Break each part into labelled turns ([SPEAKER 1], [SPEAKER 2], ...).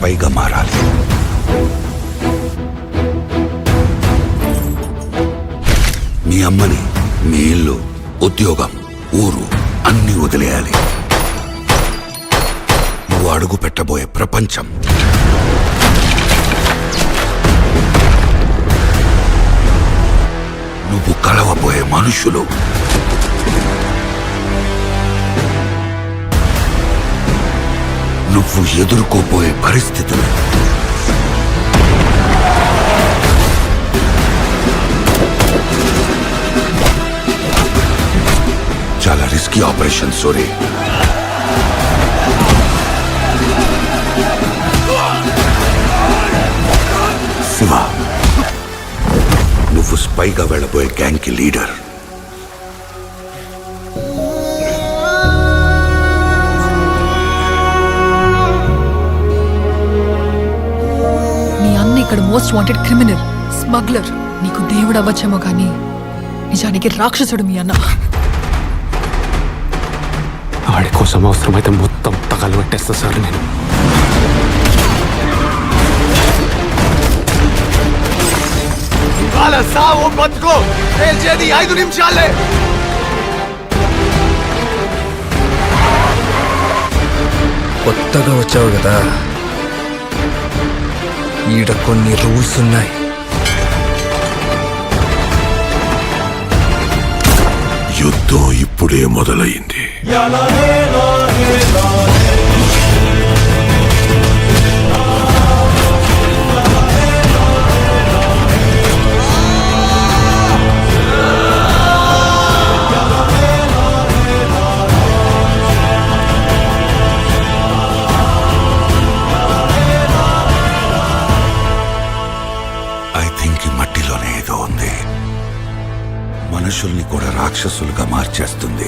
[SPEAKER 1] స్పైగా మారాలి. మీ అమ్మని, మీ ఇల్లు, ఉద్యోగం, ఊరు అన్నీ వదిలేయాలి. నువ్వు అడుగు పెట్టబోయే ప్రపంచం, నువ్వు కలవబోయే మనుషులు, నువ్వు ఎదుర్కోబోయే పరిస్థితులు, చాలా రిస్కీ ఆపరేషన్ సోరీ. శివ, నువ్వు స్పైగా వెళ్ళబోయే గ్యాంగ్ కి లీడర్.
[SPEAKER 2] ఇక్కడ మోస్ట్ వాంటెడ్ క్రిమినల్, స్మగ్లర్. నీకు దేవుడు అవ్వచ్చేమో కానీ నిజానికి రాక్షసుడు మీ అన్న.
[SPEAKER 3] ఆడి కోసం అవసరమైతే మొత్తం తగలు పెట్టేస్తా సార్ నేను.
[SPEAKER 4] సావు బతుకో తేల్చేది 5 నిమిషాలే.
[SPEAKER 5] కొత్తగా వచ్చావు కదా, ఈడ కొన్ని రూల్స్ ఉన్నాయి.
[SPEAKER 1] యుద్ధం ఇప్పుడే మొదలైంది. మట్టిలోనే ఏదో ఉంది, మనుషుల్ని కూడా రాక్షసులుగా మార్చేస్తుంది.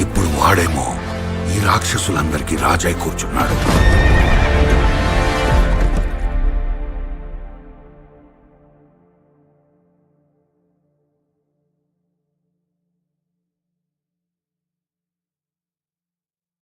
[SPEAKER 1] ఇప్పుడు వాడేమో ఈ రాక్షసులందరికీ రాజై కూర్చున్నాడు.